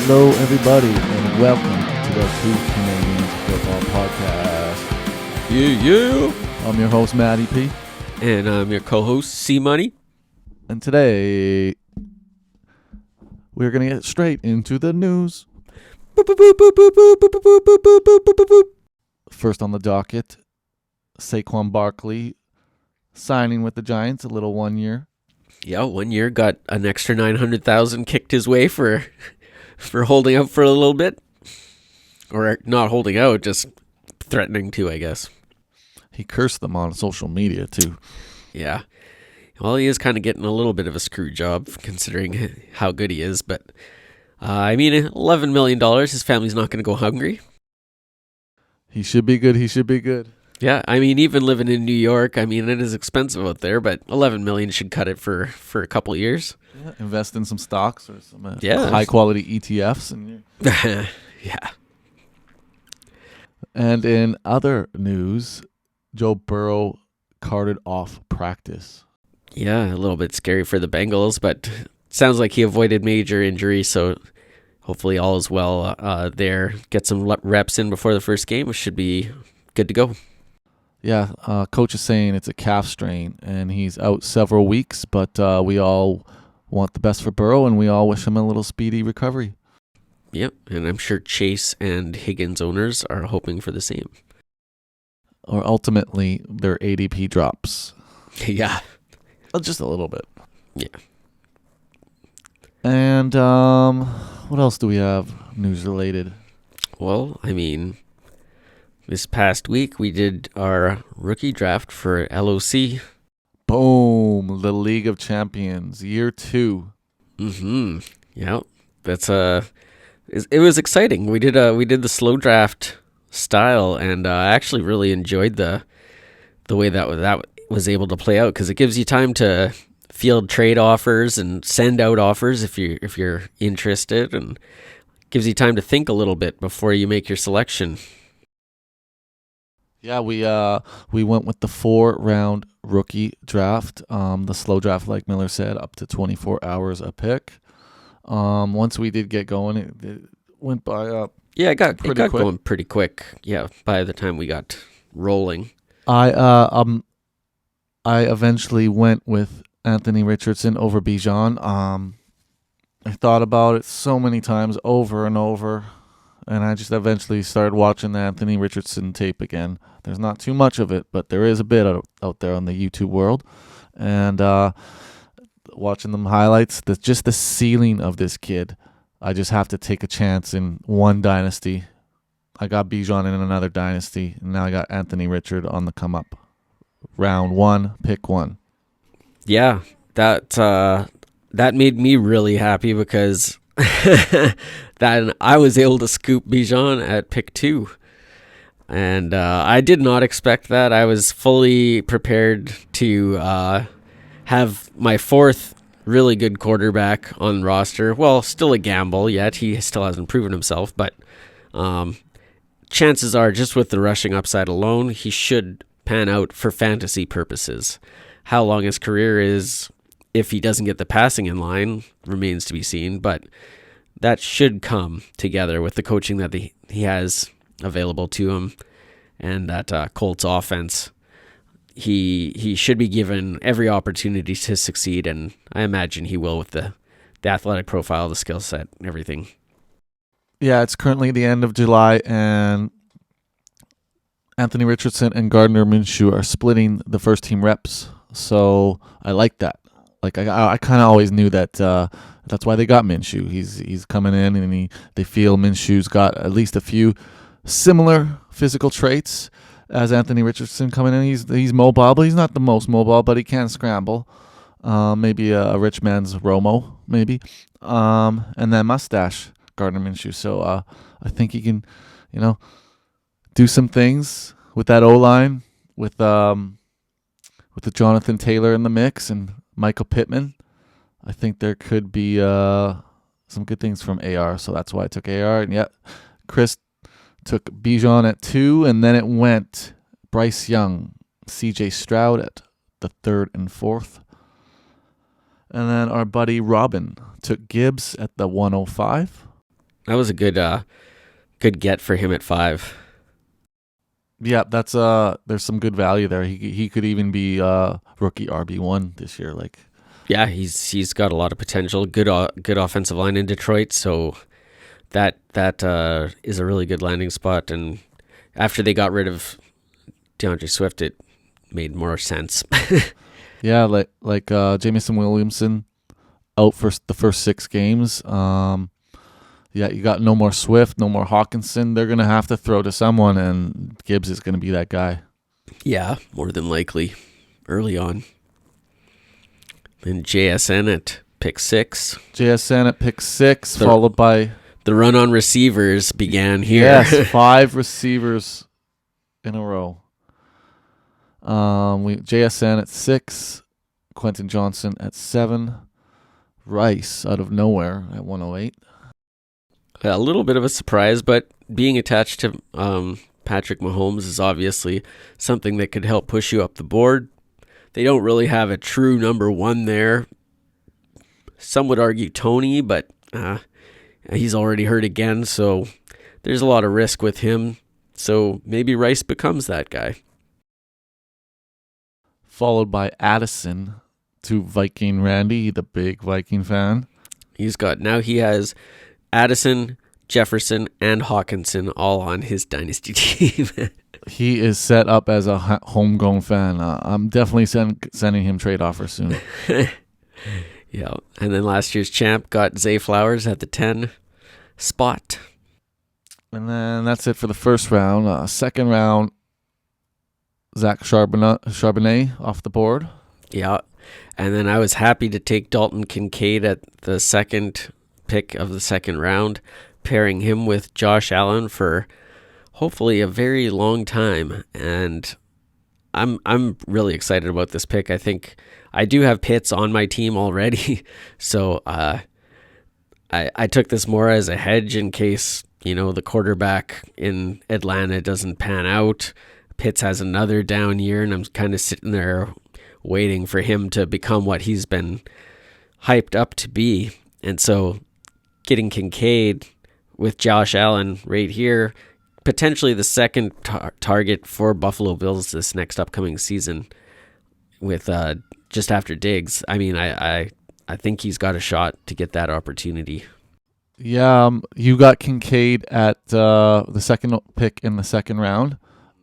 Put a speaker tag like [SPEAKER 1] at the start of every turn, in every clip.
[SPEAKER 1] Hello, everybody, and welcome to the Two Canadians Football Podcast.
[SPEAKER 2] Yeah.
[SPEAKER 1] I'm your host, Matty P.
[SPEAKER 2] And I'm your co-host, C-Money.
[SPEAKER 1] And today, we're going to get straight into the news. First on the docket, Saquon Barkley signing with the Giants, a little 1 year.
[SPEAKER 2] Yeah, 1 year, got an extra $900,000 kicked his way for holding out for a little bit. Or not holding out, just threatening to, I guess.
[SPEAKER 1] He cursed them on social media, too.
[SPEAKER 2] Yeah. Well, he is kind of getting a little bit of a screw job, considering how good he is. But, $11 million, his family's not going to go hungry.
[SPEAKER 1] He should be good.
[SPEAKER 2] Yeah, even living in New York, it is expensive out there, but $11 million should cut it for a couple of years.
[SPEAKER 1] Yeah, invest in some stocks or some high-quality ETFs.
[SPEAKER 2] Yeah.
[SPEAKER 1] And in other news, Joe Burrow carted off practice.
[SPEAKER 2] Yeah, a little bit scary for the Bengals, but sounds like he avoided major injury, so hopefully all is well there. Get some reps in before the first game. It should be good to go.
[SPEAKER 1] Yeah, coach is saying it's a calf strain, and he's out several weeks, but we all want the best for Burrow, and we all wish him a little speedy recovery.
[SPEAKER 2] Yep, and I'm sure Chase and Higgins owners are hoping for the same.
[SPEAKER 1] Or ultimately, their ADP drops.
[SPEAKER 2] Yeah.
[SPEAKER 1] Just a little bit.
[SPEAKER 2] Yeah.
[SPEAKER 1] And what else do we have news-related?
[SPEAKER 2] Well, this past week we did our rookie draft for LOC.
[SPEAKER 1] Boom! The League of Champions, year 2.
[SPEAKER 2] Mm-hmm. Yeah, that's it was exciting. We did the slow draft style, and I actually really enjoyed the way that was able to play out, because it gives you time to field trade offers and send out offers if you're interested, and gives you time to think a little bit before you make your selection.
[SPEAKER 1] Yeah, we went with the 4-round rookie draft. The slow draft, like Miller said, up to 24 hours a pick. Once we did get going, it went by
[SPEAKER 2] it got going pretty quick. Yeah, by the time we got rolling.
[SPEAKER 1] I eventually went with Anthony Richardson over Bijan. I thought about it so many times over and over, and I just eventually started watching the Anthony Richardson tape again. There's not too much of it, but there is a bit out there on the YouTube world. And watching them highlights, just the ceiling of this kid. I just have to take a chance in one dynasty. I got Bijan in another dynasty, and now I got Anthony Richard on the come up. Round 1, pick 1.
[SPEAKER 2] Yeah, that made me really happy, because that I was able to scoop Bijan at pick 2. And I did not expect that. I was fully prepared to have my 4th really good quarterback on roster. Well, still a gamble yet. He still hasn't proven himself, but chances are, just with the rushing upside alone, he should pan out for fantasy purposes. How long his career is, if he doesn't get the passing in line, remains to be seen, but that should come together with the coaching that he has available to him, and that Colts offense. He should be given every opportunity to succeed, and I imagine he will with the athletic profile, the skill set, and everything.
[SPEAKER 1] Yeah, it's currently the end of July, and Anthony Richardson and Gardner Minshew are splitting the first team reps, so I like that. Like I kind of always knew that that's why they got Minshew. He's coming in, and they feel Minshew's got at least a few similar physical traits as Anthony Richardson coming in. He's mobile, but he's not the most mobile, but he can scramble. Maybe a rich man's Romo, maybe. And then mustache, Gardner Minshew. So I think he can, do some things with that O-line, with the Jonathan Taylor in the mix and Michael Pittman. I think there could be some good things from AR, so that's why I took AR. And yeah, Chris took Bijan at 2, and then it went Bryce Young, CJ Stroud at the 3rd and 4th. And then our buddy Robin took Gibbs at the 105.
[SPEAKER 2] That was a good get for him at 5.
[SPEAKER 1] Yeah, that's there's some good value there. He could even be rookie RB1 this year. Like,
[SPEAKER 2] Yeah, he's got a lot of potential. Good offensive line in Detroit, so that is a really good landing spot. And after they got rid of DeAndre Swift, it made more sense.
[SPEAKER 1] yeah, like Jamison Williamson out for the first 6 games. Yeah, you got no more Swift, no more Hawkinson. They're gonna have to throw to someone, and Gibbs is gonna be that guy.
[SPEAKER 2] Yeah, more than likely, early on. Then JSN at pick 6.
[SPEAKER 1] JSN at pick 6, followed by
[SPEAKER 2] The run on receivers began here.
[SPEAKER 1] yes, 5 receivers in a row. We JSN at 6, Quentin Johnson at 7, Rice out of nowhere at 108.
[SPEAKER 2] A little bit of a surprise, but being attached to Patrick Mahomes is obviously something that could help push you up the board. They don't really have a true number 1 there. Some would argue Tony, but he's already hurt again, so there's a lot of risk with him. So maybe Rice becomes that guy.
[SPEAKER 1] Followed by Addison to Viking Randy, the big Viking fan.
[SPEAKER 2] He has Addison, Jefferson, and Hawkinson all on his dynasty team.
[SPEAKER 1] He is set up as a homegrown fan. I'm definitely sending him trade offers soon.
[SPEAKER 2] Yeah, and then last year's champ got Zay Flowers at the 10 spot.
[SPEAKER 1] And then that's it for the first round. Second round, Zach Charbonnet off the board.
[SPEAKER 2] Yeah, and then I was happy to take Dalton Kincaid at the second pick of the second round, pairing him with Josh Allen for hopefully a very long time. And I'm really excited about this pick. I think I do have Pitts on my team already, so I took this more as a hedge in case the quarterback in Atlanta doesn't pan out. Pitts has another down year, and I'm kind of sitting there waiting for him to become what he's been hyped up to be. And so getting Kincaid with Josh Allen right here, potentially the second target for Buffalo Bills this next upcoming season with just after Diggs. I mean, I think he's got a shot to get that opportunity.
[SPEAKER 1] Yeah, you got Kincaid at the second pick in the second round.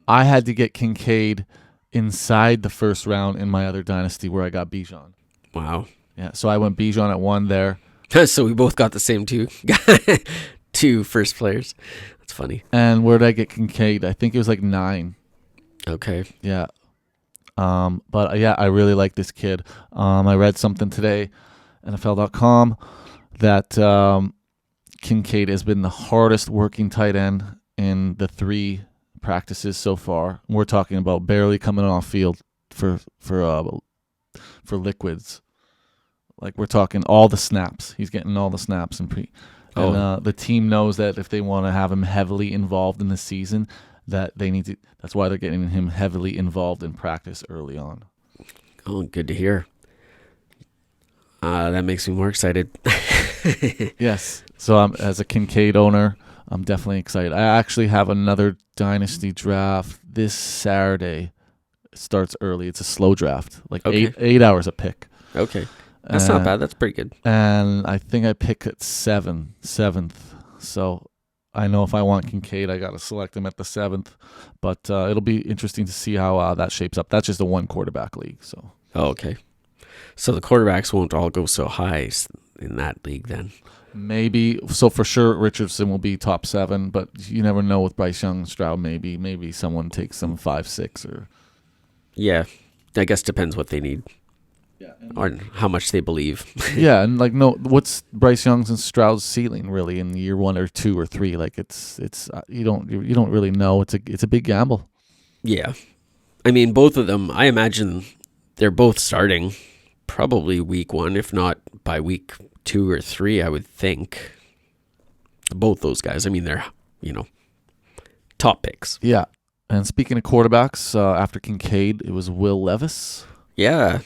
[SPEAKER 1] I had to get Kincaid inside the first round in my other dynasty where I got Bijan.
[SPEAKER 2] Wow.
[SPEAKER 1] Yeah, so I went Bijan at 1 there.
[SPEAKER 2] So we both got the same two first players. That's funny.
[SPEAKER 1] And where did I get Kincaid? I think it was like 9.
[SPEAKER 2] Okay.
[SPEAKER 1] Yeah. But yeah, I really like this kid. I read something today, NFL.com, that Kincaid has been the hardest working tight end in the 3 practices so far. We're talking about barely coming off field for liquids. Like, we're talking all the snaps. He's getting all the snaps and the team knows that if they want to have him heavily involved in the season, that they need to. That's why they're getting him heavily involved in practice early on.
[SPEAKER 2] Oh, good to hear. That makes me more excited.
[SPEAKER 1] Yes. So as a Kincaid owner, I'm definitely excited. I actually have another dynasty draft this Saturday. It starts early. It's a slow draft, like
[SPEAKER 2] Okay.
[SPEAKER 1] 8 hours a pick.
[SPEAKER 2] Okay. That's not bad. That's pretty good.
[SPEAKER 1] And I think I pick at 7th. So I know if I want Kincaid, I got to select him at the 7th. But it'll be interesting to see how that shapes up. That's just a 1 quarterback league. So.
[SPEAKER 2] Oh, okay. So the quarterbacks won't all go so high in that league then.
[SPEAKER 1] Maybe. So for sure, Richardson will be top 7. But you never know with Bryce Young, Stroud. Maybe someone takes them 5, 6 or.
[SPEAKER 2] Yeah, I guess depends what they need.
[SPEAKER 1] Yeah,
[SPEAKER 2] or how much they believe.
[SPEAKER 1] Yeah, and what's Bryce Young's and Stroud's ceiling really in year 1 or 2 or 3? Like it's you don't really know. It's a big gamble.
[SPEAKER 2] Yeah, I mean both of them. I imagine they're both starting probably week 1, if not by week 2 or 3. I would think both those guys. I mean they're top picks.
[SPEAKER 1] Yeah, and speaking of quarterbacks, after Kincaid, it was Will Levis.
[SPEAKER 2] Yeah,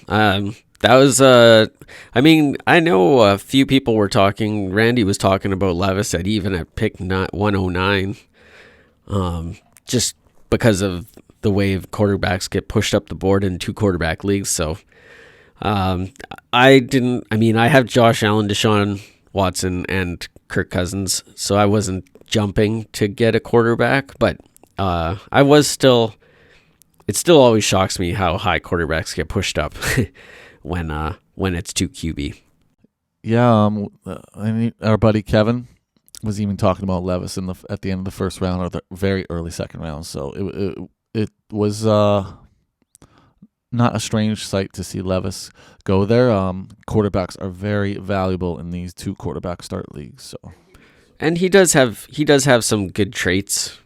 [SPEAKER 2] That was, I mean, I know a few people were talking. Randy was talking about Levis even at pick 109, just because of the way quarterbacks get pushed up the board in 2 quarterback leagues. So, I have Josh Allen, Deshaun Watson, and Kirk Cousins, so I wasn't jumping to get a quarterback, but it still always shocks me how high quarterbacks get pushed up when it's 2 QB.
[SPEAKER 1] Yeah, our buddy Kevin was even talking about Levis at the end of the first round or the very early second round. So it was not a strange sight to see Levis go there. Quarterbacks are very valuable in these 2 quarterback start leagues. So,
[SPEAKER 2] and he does have some good traits,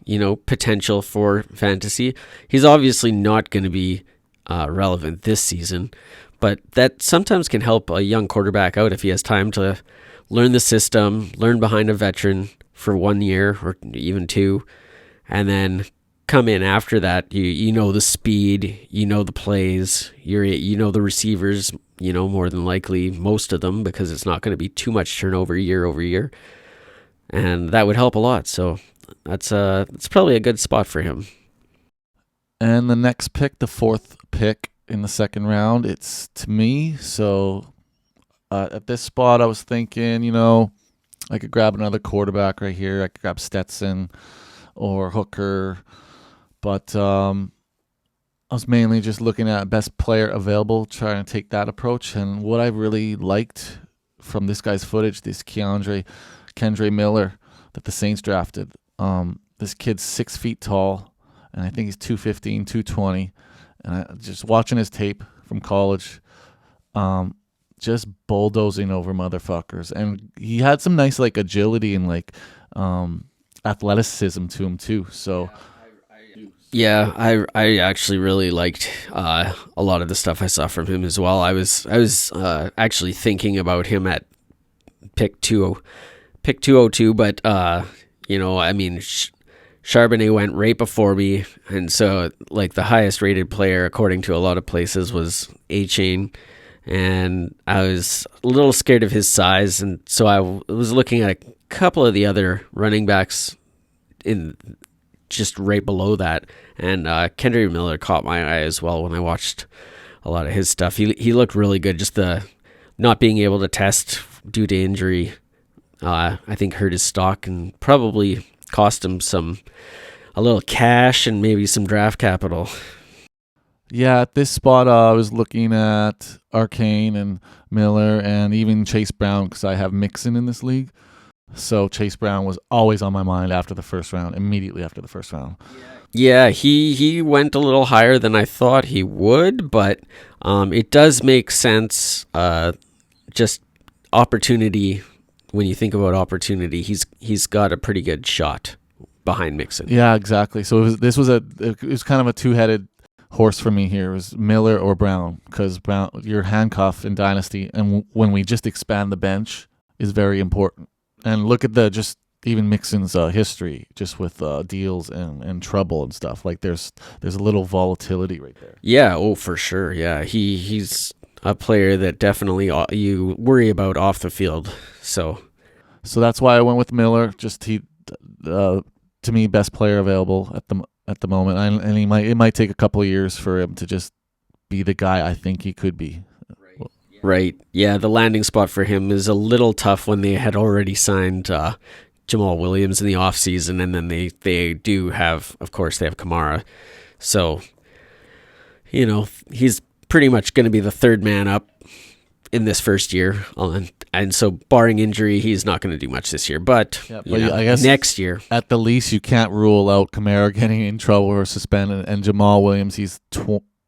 [SPEAKER 2] potential for fantasy. He's obviously not going to be relevant this season, but that sometimes can help a young quarterback out if he has time to learn the system, learn behind a veteran for 1 year or even 2, and then come in after that. You know the speed, the plays, you know the receivers, more than likely most of them, because it's not going to be too much turnover year over year, and that would help a lot. So it's probably a good spot for him.
[SPEAKER 1] And the next pick, the 4th pick in the second round, it's to me. So at this spot, I was thinking, I could grab another quarterback right here. I could grab Stetson or Hooker, but I was mainly just looking at best player available, trying to take that approach. And what I really liked from this guy's footage, this Kendre Miller that the Saints drafted. This kid's 6 feet tall, and I think he's 215, 220. And just watching his tape from college, just bulldozing over motherfuckers. And he had some nice agility and athleticism to him too. So
[SPEAKER 2] yeah, I actually really liked a lot of the stuff I saw from him as well. I was actually thinking about him at pick 202, but Charbonnet went right before me, and so the highest rated player according to a lot of places was A-Chain, and I was a little scared of his size, and so I was looking at a couple of the other running backs in just right below that, and Kendre Miller caught my eye as well when I watched a lot of his stuff. He looked really good. Just the not being able to test due to injury, I think hurt his stock and probably cost him a little cash and maybe some draft capital.
[SPEAKER 1] Yeah, at this spot, I was looking at Arcane and Miller and even Chase Brown because I have Mixon in this league. So Chase Brown was always on my mind after the first round, immediately after the first round.
[SPEAKER 2] Yeah, he went a little higher than I thought he would, but it does make sense. Just opportunity. When you think about opportunity, he's got a pretty good shot behind Mixon.
[SPEAKER 1] Yeah, exactly. So it was kind of a 2-headed horse for me here. It was Miller or Brown, because Brown, your handcuff in Dynasty, and when we just expand the bench, is very important. And look at even Mixon's history, just with deals and trouble and stuff. There's a little volatility right there.
[SPEAKER 2] Yeah, for sure. Yeah, he's a player that definitely you worry about off the field. So
[SPEAKER 1] that's why I went with Miller. Just to me, best player available at the moment, and it might take a couple of years for him to just be the guy I think he could be.
[SPEAKER 2] Right. Yeah, the landing spot for him is a little tough when they had already signed Jamal Williams in the offseason, and then they do have, of course, they have Kamara. So, he's pretty much going to be the third man up in this first year. And so, barring injury, he's not going to do much this year. But, I guess next year,
[SPEAKER 1] at the least, you can't rule out Kamara getting in trouble or suspended. And Jamal Williams, is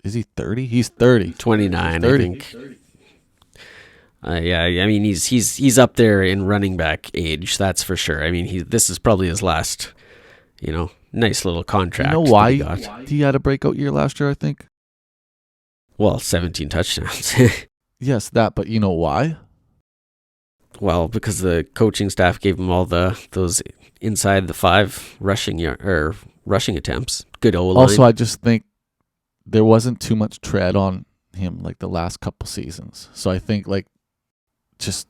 [SPEAKER 1] he 30? He's 30.
[SPEAKER 2] 29, 30. I think. I mean, he's up there in running back age, that's for sure. I mean, this is probably his last, nice little contract.
[SPEAKER 1] You know why he had a breakout year last year, I think?
[SPEAKER 2] Well, 17 touchdowns.
[SPEAKER 1] Yes, that, but you know why?
[SPEAKER 2] Well, because the coaching staff gave him all those inside the 5 rushing attempts. Good O-line.
[SPEAKER 1] Also, I just think there wasn't too much tread on him like the last couple seasons. So I think like just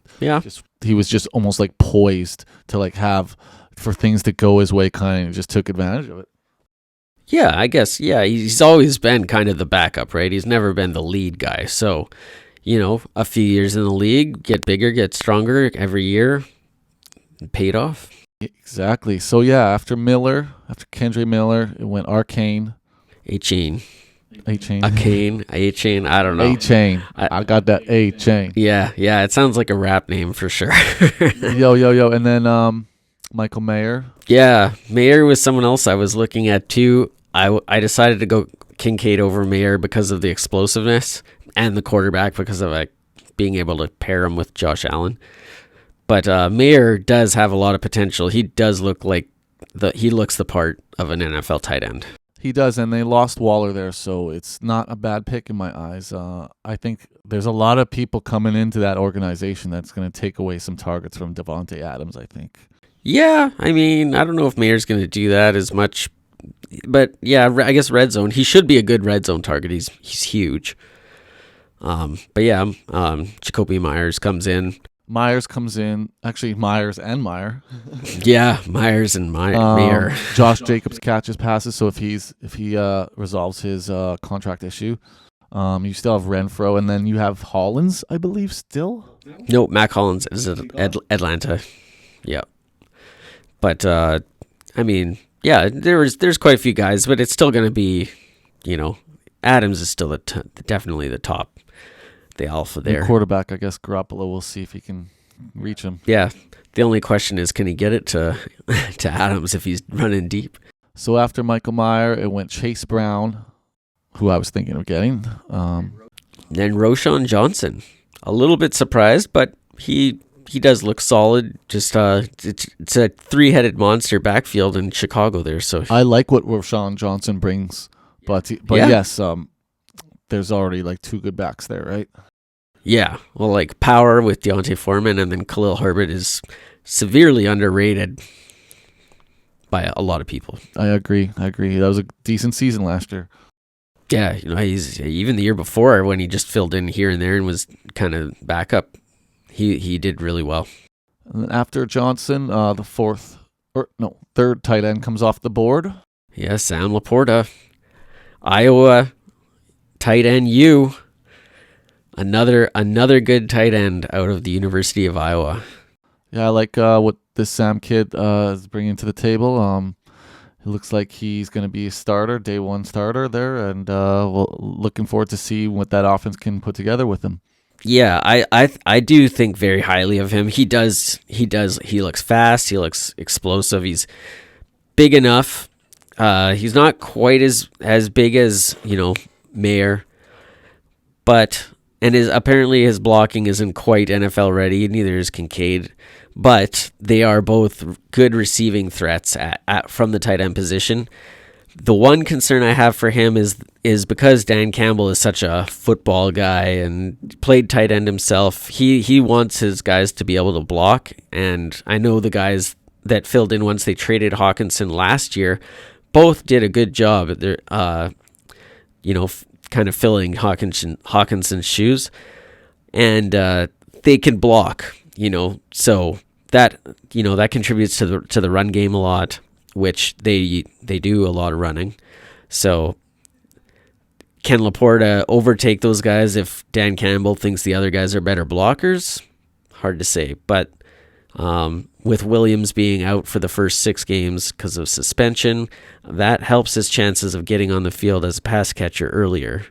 [SPEAKER 1] he was just almost like poised to like have for things to go his way, kind of just took advantage of it.
[SPEAKER 2] Yeah, I guess. Yeah, he's always been kind of the backup, right? He's never been the lead guy. So, a few years in the league, get bigger, get stronger every year, paid off.
[SPEAKER 1] Exactly. So yeah, after Kendre Miller, it went Arcane.
[SPEAKER 2] A-Chain.
[SPEAKER 1] A-Chain.
[SPEAKER 2] A-Chain, I don't know.
[SPEAKER 1] A-Chain. I got that A-Chain.
[SPEAKER 2] Yeah, it sounds like a rap name for sure.
[SPEAKER 1] Yo. And then Michael Mayer.
[SPEAKER 2] Yeah, Mayer was someone else I was looking at too. I decided to go Kincaid over Mayer because of the explosiveness and the quarterback because of like being able to pair him with Josh Allen. But Mayer does have a lot of potential. He does look like he looks the part of an NFL tight end.
[SPEAKER 1] He does, and they lost Waller there, so it's not a bad pick in my eyes. I think there's a lot of people coming into that organization that's going to take away some targets from Devontae Adams, I think.
[SPEAKER 2] Yeah, I mean, I don't know if Mayer's going to do that as much. But yeah, I guess red zone. He should be a good red zone target. He's huge. But yeah, Jacoby Myers comes in.
[SPEAKER 1] Actually, Myers and Meyer.
[SPEAKER 2] Yeah, Myers and Mayer.
[SPEAKER 1] Josh Jacobs catches passes, so if he resolves his contract issue, you still have Renfro, and then you have Hollins, I believe, still.
[SPEAKER 2] No, Mac Hollins is at Atlanta. Yeah, but I mean, yeah, there's quite a few guys, but it's still going to be, Adams is still definitely the top. The alpha there.
[SPEAKER 1] And quarterback, I guess Garoppolo, we'll see if he can reach him.
[SPEAKER 2] Yeah. The only question is, can he get it to Adams if he's running deep?
[SPEAKER 1] So after Michael Mayer, it went Chase Brown, who I was thinking of getting.
[SPEAKER 2] Then Roschon Johnson. A little bit surprised, but he does look solid. Just it's a three-headed monster backfield in Chicago there. So
[SPEAKER 1] I like what Roschon Johnson brings, but yeah. Yes, there's already like two good backs there, right?
[SPEAKER 2] Yeah. Well, like power with Deontay Foreman, and then Khalil Herbert is severely underrated by a lot of people.
[SPEAKER 1] I agree. That was a decent season last year.
[SPEAKER 2] Yeah, he's even the year before when he just filled in here and there and was kind of backup. He did really well.
[SPEAKER 1] And then after Johnson, third tight end comes off the board.
[SPEAKER 2] Yeah, Sam Laporta, Iowa. Tight end another good tight end out of the University of Iowa.
[SPEAKER 1] Yeah, I like what this Sam kid is bringing to the table. It looks like he's going to be a starter, day one starter there, and looking forward to see what that offense can put together with him.
[SPEAKER 2] Yeah, I do think very highly of him. He does. He looks fast. He looks explosive. He's big enough. He's not quite as big as Mayer, and apparently his blocking isn't quite NFL ready. Neither is Kincaid, but they are both good receiving threats from the tight end position. The one concern I have for him is because Dan Campbell is such a football guy and played tight end himself. He wants his guys to be able to block, and I know the guys that filled in once they traded Hawkinson last year both did a good job at their kind of filling Hawkinson's shoes, and they can block, so that that contributes to the run game a lot, which they do a lot of running. So can Laporta overtake those guys if Dan Campbell thinks the other guys are better blockers? Hard to say, but with Williams being out for the first 6 games because of suspension, that helps his chances of getting on the field as a pass catcher earlier.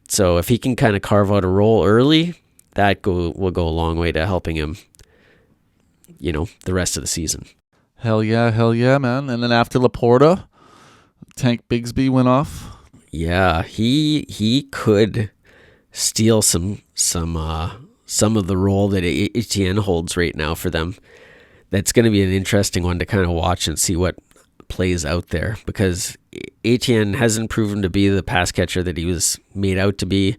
[SPEAKER 2] So if he can kind of carve out a role early, that will go a long way to helping him, the rest of the season.
[SPEAKER 1] Hell yeah, man. And then after Laporta, Tank Bigsby went off.
[SPEAKER 2] Yeah, he could steal some of the role that Etienne holds right now for them. That's going to be an interesting one to kind of watch and see what plays out there, because Etienne hasn't proven to be the pass catcher that he was made out to be.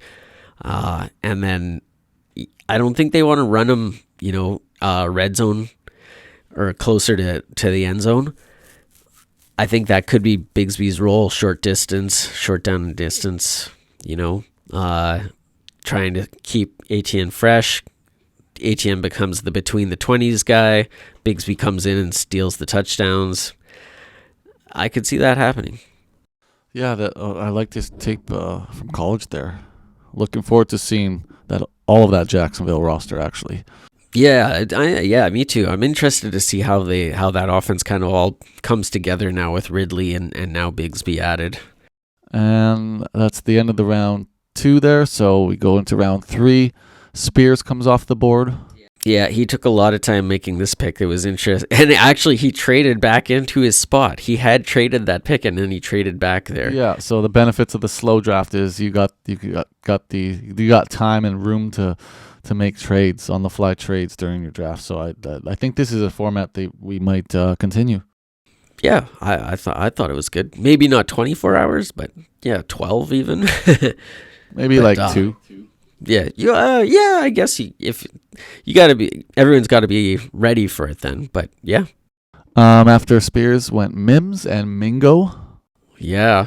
[SPEAKER 2] And then I don't think they want to run him, red zone or closer to the end zone. I think that could be Bigsby's role, short down and distance, trying to keep ATN fresh. ATN becomes the between the 20s guy. Bigsby comes in and steals the touchdowns. I could see that happening.
[SPEAKER 1] Yeah, I like this tape from college there. Looking forward to seeing that all of that Jacksonville roster actually.
[SPEAKER 2] Yeah, yeah, me too. I'm interested to see how that offense kind of all comes together now with Ridley and now Bigsby added.
[SPEAKER 1] And that's the end of the round 2 there. So we go into round 3. Spears comes off the board.
[SPEAKER 2] Yeah, he took a lot of time making this pick. It was interesting. And actually, he traded back into his spot. He had traded that pick, and then he traded back there.
[SPEAKER 1] Yeah, so the benefits of the slow draft is you got time and room to make trades, on the fly trades during your draft. So I think this is a format that we might continue.
[SPEAKER 2] Yeah, I thought it was good. Maybe not 24 hours, but yeah, 12 even.
[SPEAKER 1] Maybe
[SPEAKER 2] but,
[SPEAKER 1] like 2.
[SPEAKER 2] Yeah, I guess everyone's got to be ready for it then. But yeah.
[SPEAKER 1] After Spears went Mims and Mingo.
[SPEAKER 2] Yeah,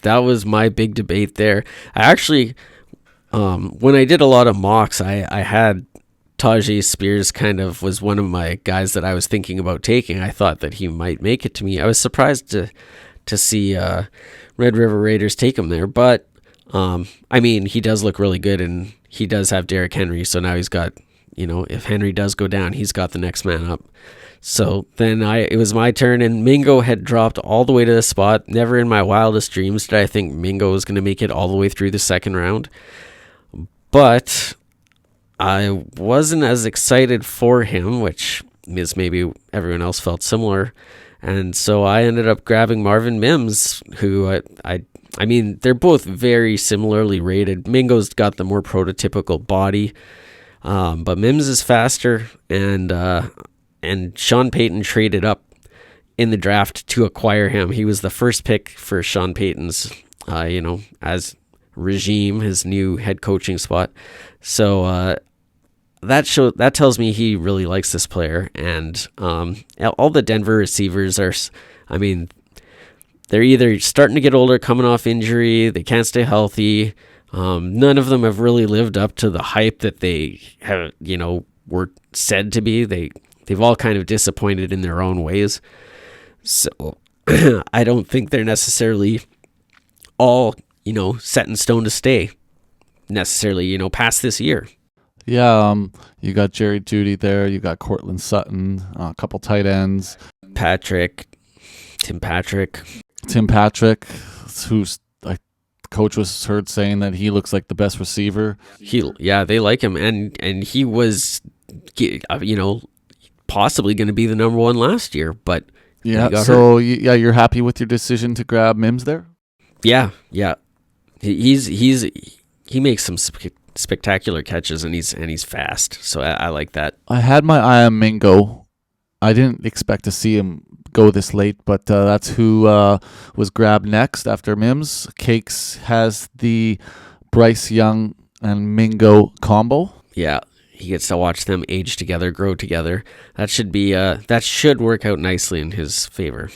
[SPEAKER 2] that was my big debate there. I actually, when I did a lot of mocks, I had Tajay Spears kind of was one of my guys that I was thinking about taking. I thought that he might make it to me. I was surprised to see Red River Raiders take him there, but I mean, he does look really good, and he does have Derrick Henry, so now he's got, if Henry does go down, he's got the next man up. So then it was my turn, and Mingo had dropped all the way to the spot. Never in my wildest dreams did I think Mingo was going to make it all the way through the second round. But I wasn't as excited for him, which is maybe everyone else felt similar. And so I ended up grabbing Marvin Mims, who I mean, they're both very similarly rated. Mingo's got the more prototypical body, but Mims is faster, and Sean Payton traded up in the draft to acquire him. He was the first pick for Sean Payton's, as regime, his new head coaching spot. So that tells me he really likes this player, and all the Denver receivers are, I mean, they're either starting to get older, coming off injury, they can't stay healthy. None of them have really lived up to the hype that they have, were said to be. They've all kind of disappointed in their own ways. So I don't think they're necessarily all, set in stone to stay necessarily, past this year.
[SPEAKER 1] Yeah, you got Jerry Jeudy there. You got Cortland Sutton, a couple tight ends.
[SPEAKER 2] Tim Patrick,
[SPEAKER 1] who's coach was heard saying that he looks like the best receiver.
[SPEAKER 2] They like him, and he was, possibly going to be the number one last year, but
[SPEAKER 1] yeah. So you're happy with your decision to grab Mims there?
[SPEAKER 2] Yeah. He makes some spectacular catches, and he's fast. So I like that.
[SPEAKER 1] I had my eye on Mingo. I didn't expect to see him go this late, but that's who was grabbed next after Mims. Cakes has the Bryce Young and Mingo combo.
[SPEAKER 2] Yeah, he gets to watch them age together, grow together. That should work out nicely in his favor.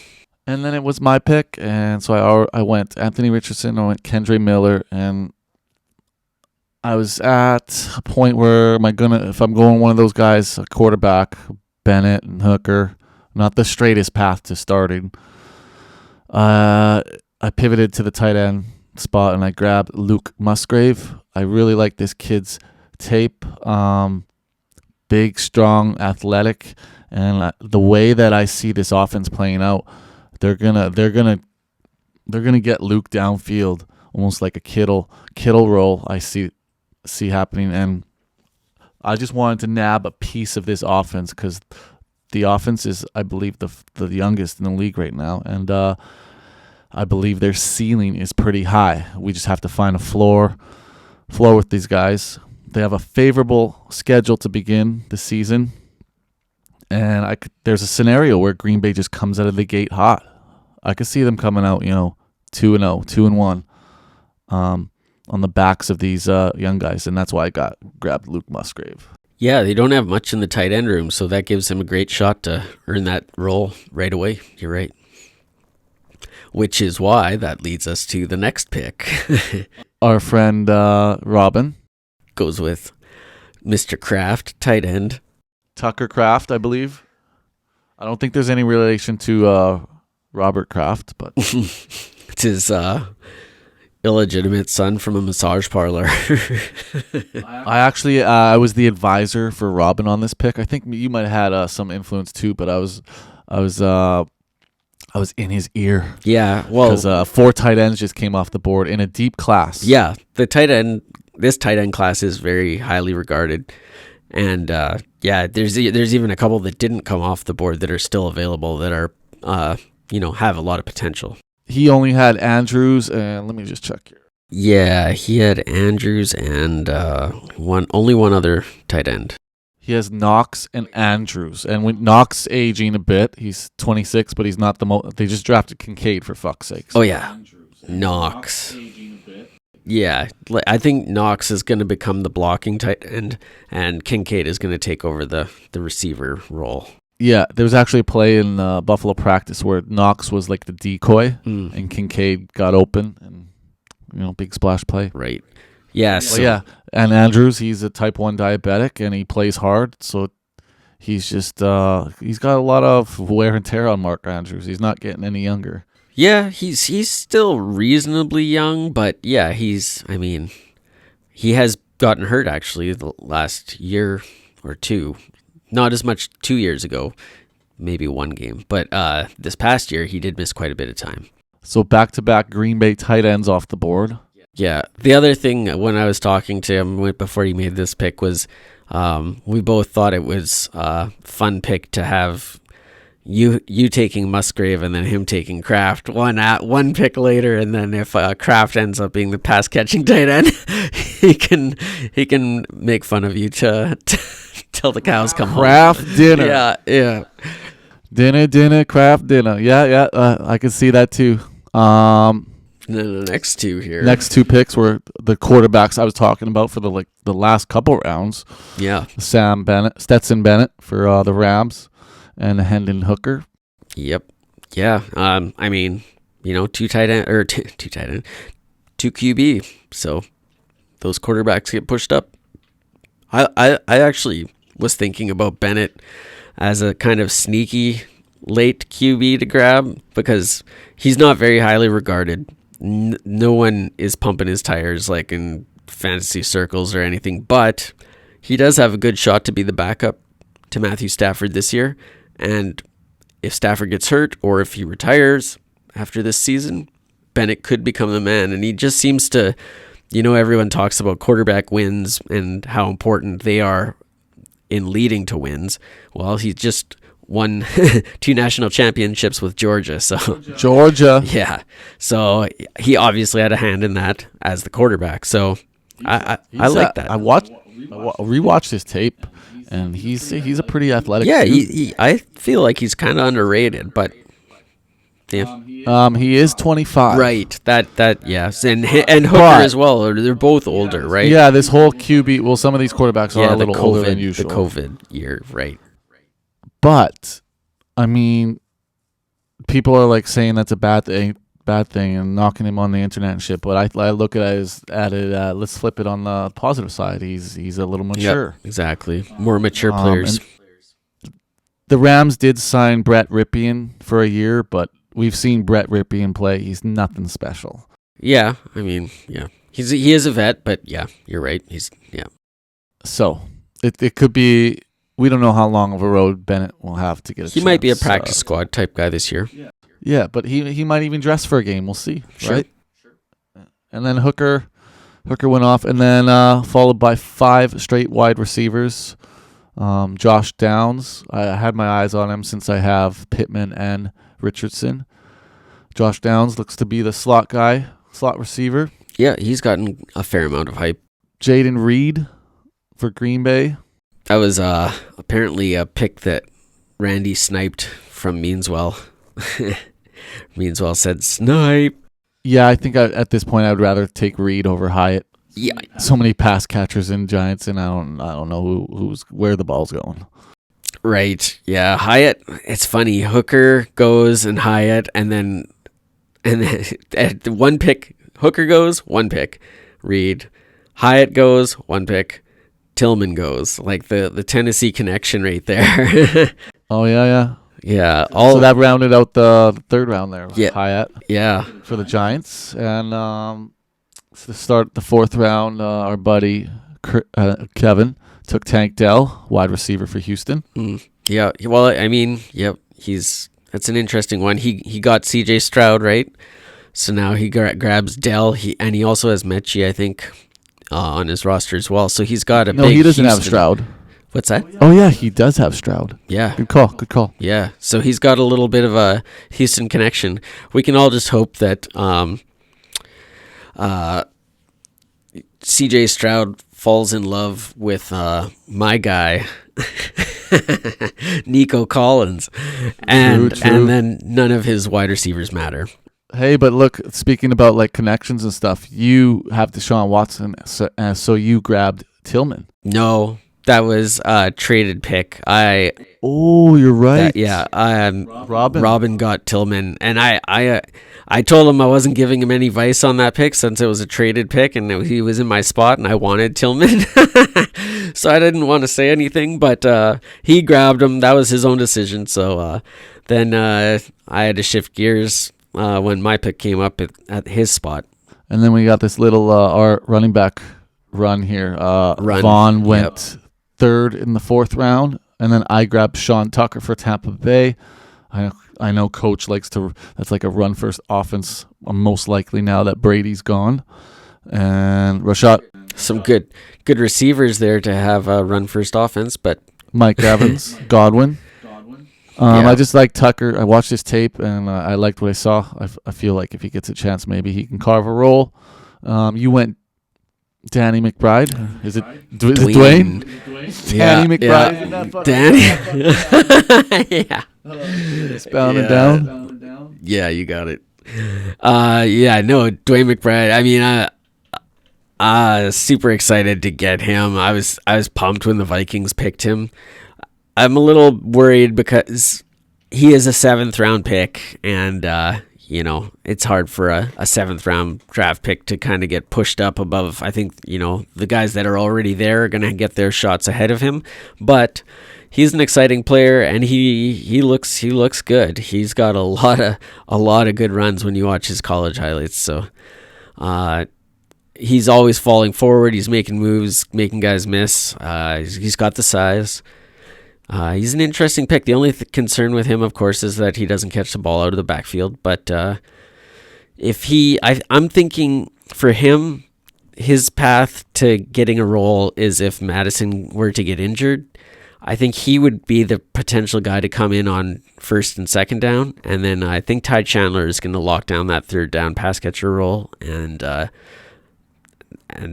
[SPEAKER 1] And then it was my pick, and so I went Anthony Richardson, I went Kendre Miller, and I was at a point where if I'm going one of those guys, a quarterback, Bennett and Hooker, not the straightest path to starting. I pivoted to the tight end spot, and I grabbed Luke Musgrave. I really like this kid's tape. Big, strong, athletic, and the way that I see this offense playing out, they're gonna get Luke downfield, almost like a Kittle roll. I see happening, and I just wanted to nab a piece of this offense because the offense is, I believe, the youngest in the league right now, and I believe their ceiling is pretty high. We just have to find a floor with these guys. They have a favorable schedule to begin the season, and there's a scenario where Green Bay just comes out of the gate hot. I could see them coming out, 2-0, 2-1, on the backs of these young guys, and that's why I grabbed Luke Musgrave.
[SPEAKER 2] Yeah, they don't have much in the tight end room, so that gives him a great shot to earn that role right away. You're right. Which is why that leads us to the next pick.
[SPEAKER 1] Our friend Robin.
[SPEAKER 2] goes with Mr. Kraft, tight end.
[SPEAKER 1] Tucker Kraft, I believe. I don't think there's any relation to Robert Kraft, but
[SPEAKER 2] It's his illegitimate son from a massage parlor.
[SPEAKER 1] I was the advisor for Robin on this pick. I think you might have had some influence too, but I was in his ear.
[SPEAKER 2] Yeah, well,
[SPEAKER 1] because 4 tight ends just came off the board in a deep class.
[SPEAKER 2] yeah, this tight end class is very highly regarded, and there's even a couple that didn't come off the board that are still available that are have a lot of potential.
[SPEAKER 1] He only had Andrews, and let me just check here.
[SPEAKER 2] Yeah, he had Andrews and only one other tight end.
[SPEAKER 1] He has Knox and Andrews, and when Knox aging a bit, he's 26, but he's not the most. They just drafted Kincaid for fuck's sake.
[SPEAKER 2] Oh yeah, Knox. Yeah, I think Knox is going to become the blocking tight end, and Kincaid is going to take over the receiver role.
[SPEAKER 1] Yeah, there was actually a play in Buffalo practice where Knox was like the decoy, and Kincaid got open, and big splash play.
[SPEAKER 2] Right. Yeah. So,
[SPEAKER 1] yeah, and Andrews, he's a type 1 diabetic, and he plays hard, so he's just he's got a lot of wear and tear on Mark Andrews. He's not getting any younger.
[SPEAKER 2] Yeah, he's still reasonably young, but yeah, he has gotten hurt actually the last year or two. Not as much 2 years ago, maybe one game. But this past year, he did miss quite a bit of time.
[SPEAKER 1] So back-to-back Green Bay tight ends off the board.
[SPEAKER 2] Yeah. The other thing when I was talking to him before he made this pick was we both thought it was a fun pick to have you taking Musgrave and then him taking Kraft one pick later, and then if Kraft ends up being the pass catching tight end, he can make fun of you to till the cows come home.
[SPEAKER 1] Kraft dinner.
[SPEAKER 2] Yeah.
[SPEAKER 1] Dinner, Kraft dinner. Yeah. I can see that too.
[SPEAKER 2] The next two here.
[SPEAKER 1] Next 2 picks were the quarterbacks I was talking about for the last couple rounds.
[SPEAKER 2] Yeah.
[SPEAKER 1] Stetson Bennett for the Rams, and Hendon Hooker.
[SPEAKER 2] Yep. Yeah. Two tight end, 2 QB. So those quarterbacks get pushed up. I actually was thinking about Bennett as a kind of sneaky late QB to grab because he's not very highly regarded. No one is pumping his tires like in fantasy circles or anything, but he does have a good shot to be the backup to Matthew Stafford this year. And if Stafford gets hurt or if he retires after this season, Bennett could become the man. And he just seems to, everyone talks about quarterback wins and how important they are in leading to wins. Well, he just won 2 national championships with Georgia. So
[SPEAKER 1] Georgia.
[SPEAKER 2] Yeah. So he obviously had a hand in that as the quarterback. So I like that.
[SPEAKER 1] I rewatched his tape, and he's a pretty athletic.
[SPEAKER 2] Yeah,
[SPEAKER 1] dude.
[SPEAKER 2] I feel like he's kind of underrated, but yeah.
[SPEAKER 1] He is 25.
[SPEAKER 2] Right. That yes, and Hooker as well. They're both older, right?
[SPEAKER 1] Yeah, this whole QB. Well, some of these quarterbacks are a little older than usual.
[SPEAKER 2] The COVID year, right?
[SPEAKER 1] But people are like saying that's a bad thing, and knocking him on the internet and shit. But I look at it as let's flip it on the positive side. He's a little mature.
[SPEAKER 2] Yep, exactly. More mature players.
[SPEAKER 1] The Rams did sign Brett Ripien for a year, but we've seen Brett Ripien play. He's nothing special.
[SPEAKER 2] Yeah, he is a vet, but yeah, you're right.
[SPEAKER 1] So it could be. We don't know how long of a road Bennett will have to get a chance.
[SPEAKER 2] He might be a practice squad type guy this year.
[SPEAKER 1] Yeah, but he might even dress for a game. We'll see,
[SPEAKER 2] sure.
[SPEAKER 1] Right? And then Hooker went off, and then followed by 5 straight wide receivers. Josh Downs, I had my eyes on him since I have Pittman and Richardson. Josh Downs looks to be the slot receiver.
[SPEAKER 2] Yeah, he's gotten a fair amount of hype.
[SPEAKER 1] Jaden Reed for Green Bay.
[SPEAKER 2] That was apparently a pick that Randy sniped from Meanswell. Meanswell said snipe.
[SPEAKER 1] Yeah, I think at this point I would rather take Reed over Hyatt.
[SPEAKER 2] Yeah,
[SPEAKER 1] so many pass catchers in Giants, and I don't know who's where the ball's going.
[SPEAKER 2] Right. Yeah, Hyatt. It's funny. Hooker goes and Hyatt, and then at one pick, Hooker goes, one pick, Reed, Hyatt goes, 1 pick. Tillman goes. Like the Tennessee connection right there.
[SPEAKER 1] Oh yeah.
[SPEAKER 2] Yeah.
[SPEAKER 1] So that rounded out the third round there.
[SPEAKER 2] Yeah.
[SPEAKER 1] Hyatt
[SPEAKER 2] Yeah.
[SPEAKER 1] for the Giants, and to start the fourth round, our buddy Kevin took Tank Dell, wide receiver for Houston.
[SPEAKER 2] Yeah. Well, I mean, yep. That's an interesting one. He got C.J. Stroud, right? So now he grabs Dell. He also has Mechie, I think, on his roster as well. So he's got a big.
[SPEAKER 1] No, he doesn't
[SPEAKER 2] Houston.
[SPEAKER 1] have Stroud.
[SPEAKER 2] What's that?
[SPEAKER 1] Oh yeah, he does have Stroud.
[SPEAKER 2] Yeah.
[SPEAKER 1] Good call.
[SPEAKER 2] Yeah. So he's got a little bit of a Houston connection. We can all just hope that C.J. Stroud falls in love with my guy, Nico Collins, and then none of his wide receivers matter.
[SPEAKER 1] Hey, but look, speaking about like connections and stuff, you have Deshaun Watson, so you grabbed Tillman.
[SPEAKER 2] No, that was a traded pick.
[SPEAKER 1] Oh, you're right.
[SPEAKER 2] Robin got Tillman, and I told him I wasn't giving him any advice on that pick since it was a traded pick, and he was in my spot, and I wanted Tillman, so I didn't want to say anything. But he grabbed him. That was his own decision. So then I had to shift gears when my pick came up at his spot.
[SPEAKER 1] And then we got this little our running back run here. Vaughn went third in the fourth round, and then I grabbed Sean Tucker for Tampa Bay. I know Coach likes to. That's like a run first offense. Most likely now that Brady's gone, and Rashad.
[SPEAKER 2] Some good receivers there to have a run first offense, but
[SPEAKER 1] Mike Evans, Godwin. I just like Tucker. I watched his tape and I liked what I saw. I feel like if he gets a chance, maybe he can carve a role. You went Danny McBride. Is it Dwayne? Danny McBride.
[SPEAKER 2] Danny. Yeah.
[SPEAKER 1] It's bounding down.
[SPEAKER 2] Yeah, you got it. Dwayne McBride. I mean, super excited to get him. I was pumped when the Vikings picked him. I'm a little worried because he is a 7th round pick, and it's hard for a 7th round draft pick to kind of get pushed up above. I think the guys that are already there are going to get their shots ahead of him, but he's an exciting player, and he looks good. He's got a lot of good runs when you watch his college highlights. So he's always falling forward. He's making moves, making guys miss. He's got the size. He's an interesting pick. The only concern with him, of course, is that he doesn't catch the ball out of the backfield. But I'm thinking for him, his path to getting a role is if Madison were to get injured. I think he would be the potential guy to come in on 1st and 2nd down. And then I think Ty Chandler is going to lock down that 3rd down pass catcher role. And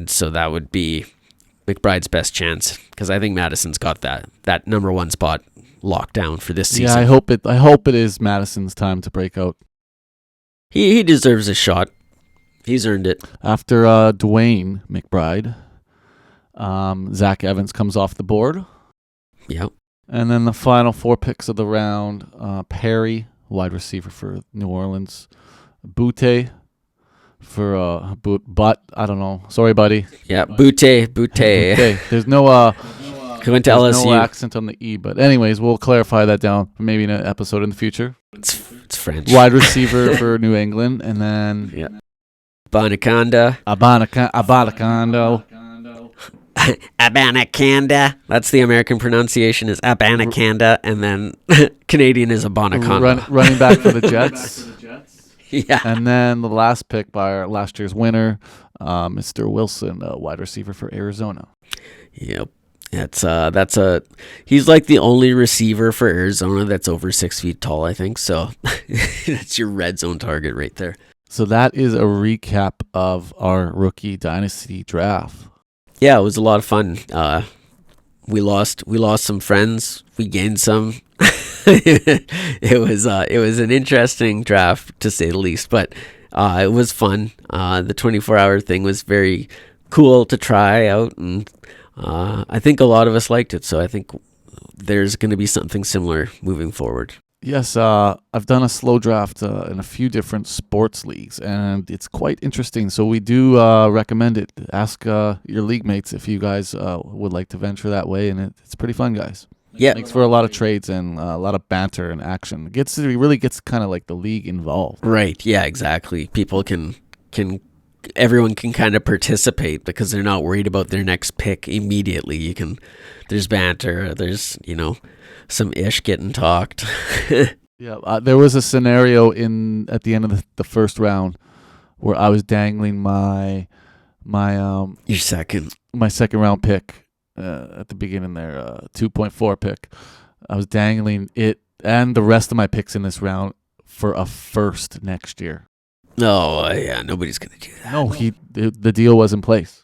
[SPEAKER 2] so that would be McBride's best chance, because I think Madison's got that number 1 spot locked down for this season.
[SPEAKER 1] Yeah, I hope it is Madison's time to break out.
[SPEAKER 2] He deserves a shot. He's earned it.
[SPEAKER 1] After Dwayne McBride, Zach Evans comes off the board.
[SPEAKER 2] Yep. And
[SPEAKER 1] then the final 4 picks of the round: Perry, wide receiver for New Orleans; Butte for but I don't know. Sorry, buddy.
[SPEAKER 2] Yeah, Butte.
[SPEAKER 1] There's no
[SPEAKER 2] he went to LSU.
[SPEAKER 1] No accent on the E, but anyways, we'll clarify that down maybe in an episode in the future.
[SPEAKER 2] It's French.
[SPEAKER 1] Wide receiver for New England, and then
[SPEAKER 2] Abanikanda. Abanikanda. That's the American pronunciation is Abanikanda, and then Canadian is Abanikanda.
[SPEAKER 1] Running back for the Jets.
[SPEAKER 2] Yeah.
[SPEAKER 1] And then the last pick by our last year's winner, Mr. Wilson, wide receiver for Arizona.
[SPEAKER 2] Yep. He's like the only receiver for Arizona that's over 6 feet tall, I think. So that's your red zone target right there.
[SPEAKER 1] So that is a recap of our rookie dynasty draft.
[SPEAKER 2] Yeah, it was a lot of fun. We lost some friends. We gained some. It was an interesting draft, to say the least, but it was fun. The 24-hour thing was very cool to try out, and I think a lot of us liked it, so I think there's going to be something similar moving forward.
[SPEAKER 1] Yes, I've done a slow draft in a few different sports leagues, and it's quite interesting. So we do recommend it. Ask your league mates if you guys would like to venture that way, and it's pretty fun, guys.
[SPEAKER 2] Yeah.
[SPEAKER 1] Makes for a lot of trades and a lot of banter and action. It really gets kind of like the league involved.
[SPEAKER 2] Right. Yeah, exactly. People everyone can kind of participate because they're not worried about their next pick immediately. There's banter, there's, some ish getting talked.
[SPEAKER 1] Yeah, there was a scenario at the end of the first round where I was dangling my
[SPEAKER 2] Your second.
[SPEAKER 1] my second round pick at the beginning there, 2.4 pick. I was dangling it and the rest of my picks in this round for a first next year.
[SPEAKER 2] Oh, yeah, nobody's going to do that.
[SPEAKER 1] No, the deal was in place.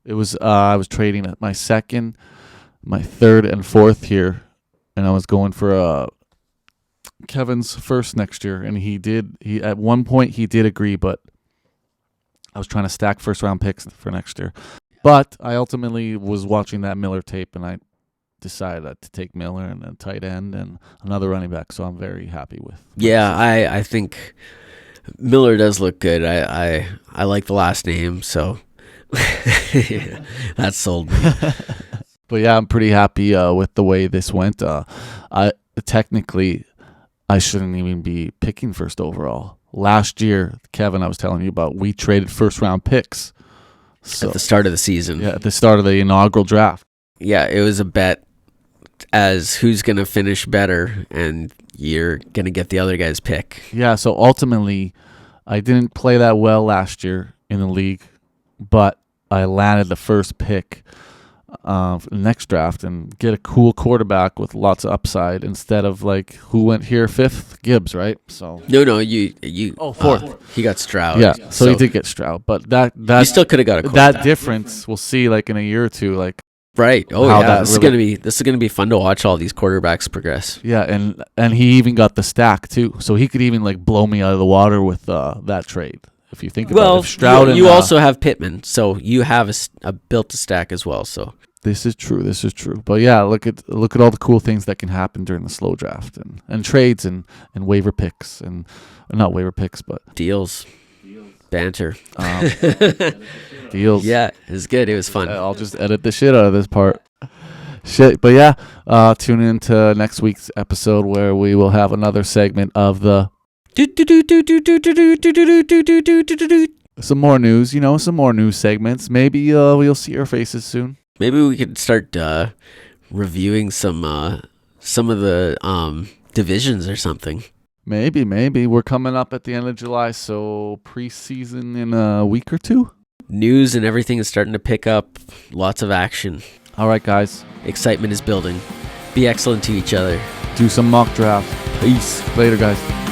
[SPEAKER 1] It was I was trading at my second, my third, and fourth here, and I was going for Kevin's first next year, and he at one point he did agree, but I was trying to stack first round picks for next year. But I ultimately was watching that Miller tape, and I decided to take Miller and a tight end and another running back. So I'm very happy with.
[SPEAKER 2] Yeah, I think Miller does look good. I like the last name, so that sold me.
[SPEAKER 1] But yeah, I'm pretty happy with the way this went. Technically, I shouldn't even be picking first overall. Last year, Kevin, I was telling you about, we traded first round picks. So,
[SPEAKER 2] at the start of the season.
[SPEAKER 1] Yeah, at the start of the inaugural draft.
[SPEAKER 2] Yeah, it was a bet as who's going to finish better, and you're going to get the other guy's pick.
[SPEAKER 1] Yeah, so ultimately, I didn't play that well last year in the league, but I landed the first pick next draft and get a cool quarterback with lots of upside instead of like who went here fifth, Gibbs, right? So
[SPEAKER 2] no, you
[SPEAKER 1] fourth.
[SPEAKER 2] He got Stroud.
[SPEAKER 1] Yeah, so he did get Stroud, but that
[SPEAKER 2] you still could have got a
[SPEAKER 1] that difference. We'll see, like in a year or two, like
[SPEAKER 2] right. Oh
[SPEAKER 1] how
[SPEAKER 2] yeah, this is gonna be fun to watch all these quarterbacks progress.
[SPEAKER 1] Yeah, and he even got the stack too, so he could even like blow me out of the water with that trade. If you think about it, Stroud
[SPEAKER 2] you also have Pittman, so you have a built a stack as well. So
[SPEAKER 1] this is true. But yeah, look at all the cool things that can happen during the slow draft and trades and waiver picks and not waiver picks, but
[SPEAKER 2] deals. Banter.
[SPEAKER 1] Deals.
[SPEAKER 2] Yeah, it was good. It was fun.
[SPEAKER 1] I'll just edit the shit out of this part. Shit, but yeah, tune in to next week's episode where we will have another segment of the some more news, some more news segments. Maybe we'll see our faces soon.
[SPEAKER 2] Maybe we could start reviewing some of the divisions or something.
[SPEAKER 1] Maybe. We're coming up at the end of July, so preseason in a week or two.
[SPEAKER 2] News and everything is starting to pick up. Lots of action.
[SPEAKER 1] All right, guys.
[SPEAKER 2] Excitement is building. Be excellent to each other.
[SPEAKER 1] Do some mock draft.
[SPEAKER 2] Peace.
[SPEAKER 1] Later, guys.